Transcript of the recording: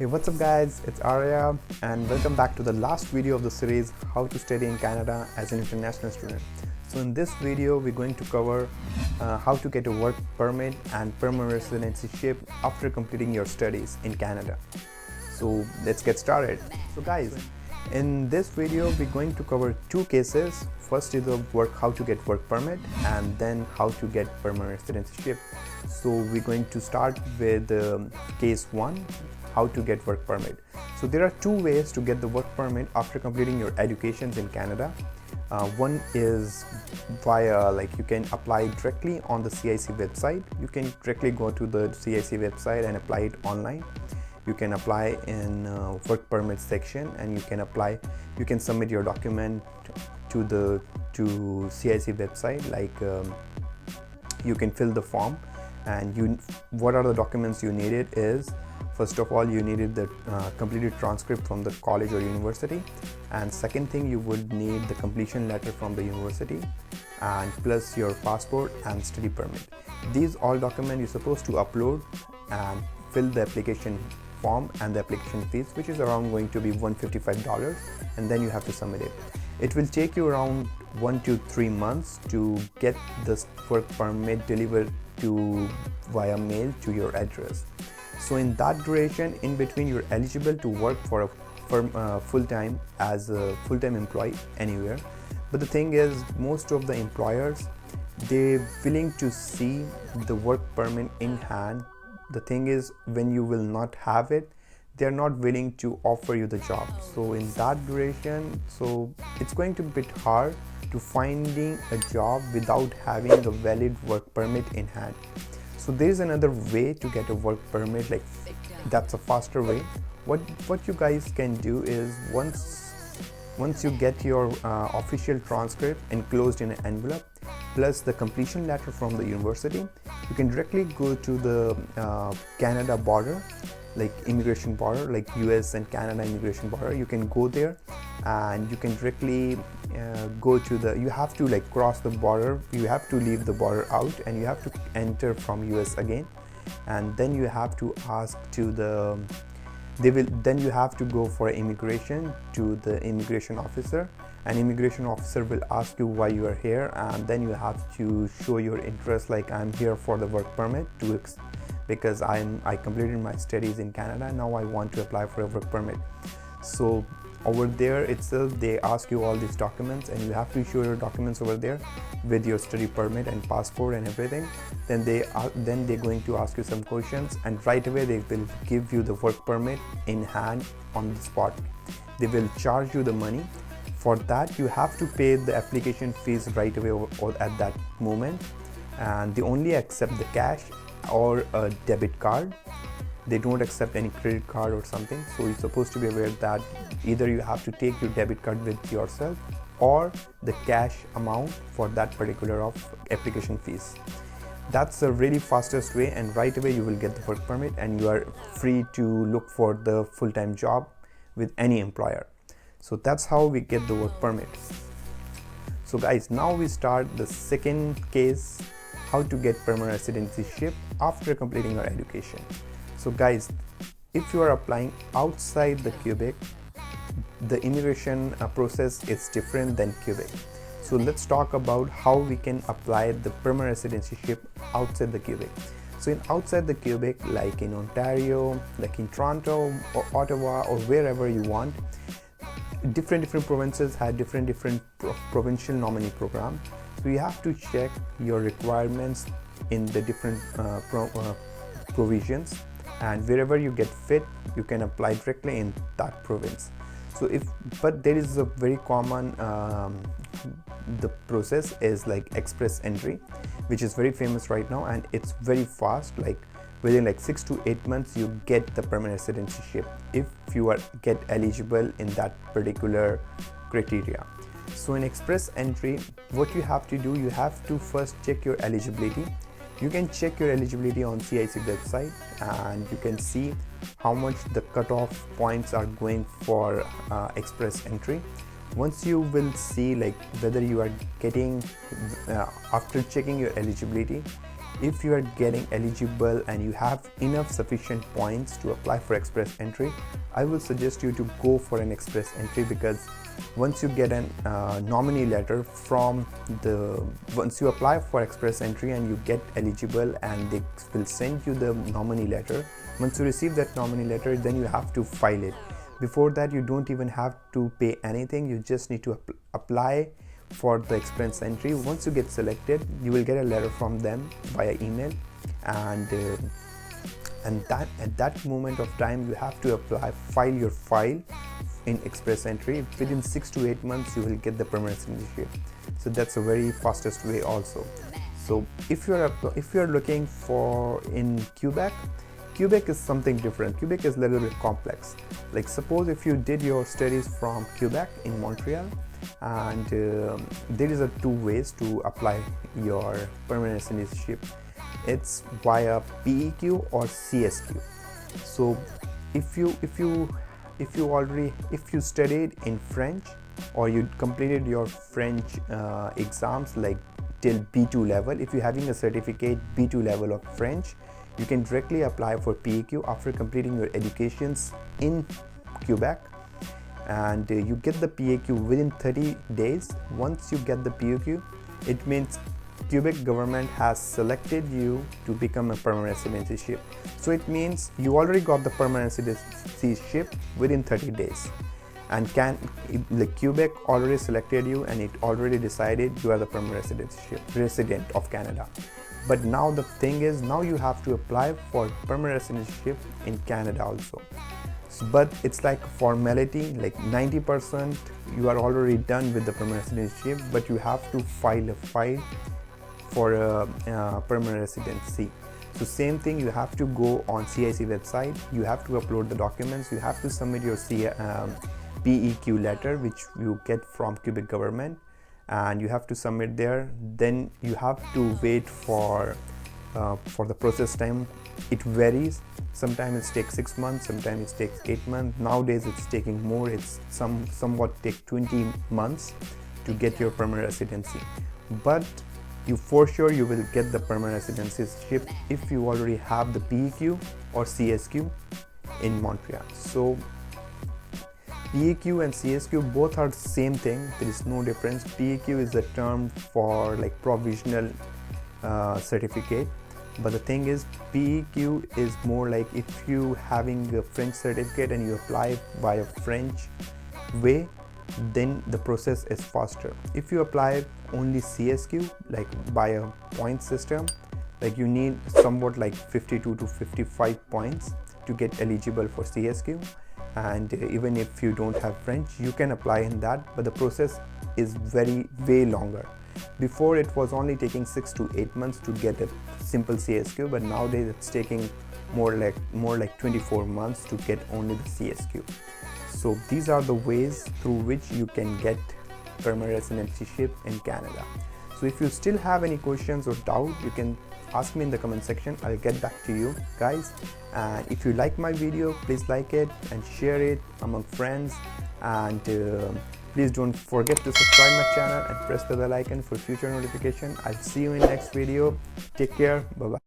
Hey, what's up guys, it's Arya and welcome back to the last video of the series How to Study in Canada as an International Student. So in this video we're going to cover how to get a work permit and permanent residencyship after completing your studies in Canada. So let's get started. So guys, in this video we're going to cover two cases. First is how to get work permit and then how to get permanent residencyship. So we're going to start with case 1, how to get work permit. So there are two ways to get the work permit after completing your educations in Canada. One is via, you can apply directly on the CIC website. You can directly go to the CIC website and apply it online. You can apply in work permit section and you can submit your document to CIC website. You can fill the form, and what are the documents you needed is, first of all, you needed the completed transcript from the college or university, and second thing, you would need the completion letter from the university, and plus your passport and study permit. These all documents you're supposed to upload and fill the application form and the application fees, which is around going to be $155, and then you have to submit it. It will take you around 1 to 3 months to get this work permit delivered via mail to your address. So in that duration, in between, you're eligible to work for a full-time as a full-time employee anywhere. But the thing is, most of the employers, they're willing to see the work permit in hand. The thing is, when you will not have it, they're not willing to offer you the job. So in that duration, so it's going to be a bit hard to finding a job without having a valid work permit in hand. So there is another way to get a work permit, that's a faster way. What you guys can do is, once you get your official transcript enclosed in an envelope plus the completion letter from the university, you can directly go to the Canada border, immigration border, US and Canada immigration border. You can go there and you can directly go to you have to cross the border, you have to leave the border out and you have to enter from US again, and then you have to ask then you have to go for immigration to the immigration officer, and immigration officer will ask you why you are here, and then you have to show your interest, I'm here for the work permit because I completed my studies in Canada, now I want to apply for a work permit. So over there itself, they ask you all these documents and you have to show your documents over there with your study permit and passport and everything. Then they're going to ask you some questions, and right away they will give you the work permit in hand on the spot. They will charge you the money. For that, you have to pay the application fees right away or at that moment, and they only accept the cash or a debit card. They don't accept any credit card or something. So you're supposed to be aware that either you have to take your debit card with yourself or the cash amount for that particular application fees. That's the really fastest way, and right away you will get the work permit and you are free to look for the full-time job with any employer. So that's how we get the work permit. So guys, now we start the second case, how to get permanent residencyship after completing your education. So guys, if you are applying outside the Quebec, the immigration process is different than Quebec. So let's talk about how we can apply the permanent residencyship outside the Quebec. So outside the Quebec, like in Ontario, like in Toronto or Ottawa or wherever you want, different provinces have different provincial nominee programs. So you have to check your requirements in the different provisions, and wherever you get fit, you can apply directly in that province. But there is a very common the process is express entry, which is very famous right now, and it's very fast. Within 6 to 8 months you get the permanent residencyship if you get eligible in that particular criteria. So in express entry, what you have to do, you have to first check your eligibility. You can check your eligibility on CIC website and you can see how much the cutoff points are going for express entry. Once you will see whether you are getting, after checking your eligibility, if you are getting eligible and you have enough sufficient points to apply for express entry, I will suggest you to go for an express entry, because once you get an nominee letter from once you apply for express entry and you get eligible, and they will send you the nominee letter. Once you receive that nominee letter, then you have to file it. Before that, you don't even have to pay anything. You just need to apply for the express entry. Once you get selected, you will get a letter from them via email, and that at that moment of time you have to file your file in express entry. Within 6 to 8 months you will get the permanent citizenship. So that's a very fastest way also. So if you're looking for in Quebec is something different. Quebec is a little bit complex. Like, suppose if you did your studies from Quebec in Montreal, and there is two ways to apply your permanent citizenship. It's via PEQ or CSQ. So if you studied in French, or you completed your French exams like till B2 level, if you're having a certificate B2 level of French, you can directly apply for PEQ after completing your educations in Quebec, and you get the PEQ within 30 days. Once you get the PEQ, it means Quebec government has selected you to become a permanent citizenship. So it means you already got the permanent citizenship within 30 days, and Quebec already selected you, and it already decided you are the permanent resident of Canada. But now the thing is, now you have to apply for permanent citizenship in Canada also. But it's like a formality, like 90% you are already done with the permanent citizenship, but you have to file a file for a permanent residency. So same thing, you have to go on CIC website, you have to upload the documents, you have to submit your PEQ letter which you get from Quebec government, and you have to submit there. Then you have to wait for the process time. It varies. Sometimes it takes 6 months, sometimes it takes 8 months. Nowadays it's taking more. It's somewhat take 20 months to get your permanent residency. But for sure you will get the permanent citizenship if you already have the PEQ or CSQ in Montreal. So PEQ and CSQ both are the same thing. There is no difference. PEQ is a term for like provisional certificate, but the thing is, PEQ is more like if you having a French certificate and you apply by a French way, then the process is faster. If you apply only CSQ, like by a point system, like you need somewhat like 52 to 55 points to get eligible for CSQ. And even if you don't have French, you can apply in that, but the process is way longer. Before it was only taking 6 to 8 months to get a simple CSQ, but nowadays it's taking more like 24 months to get only the CSQ. So these are the ways through which you can get permanent residency in Canada. So if you still have any questions or doubt, you can ask me in the comment section. I'll get back to you guys. And if you like my video, please like it and share it among friends, and please don't forget to subscribe my channel and press the bell icon for future notification. I'll see you in next video. Take care. Bye bye.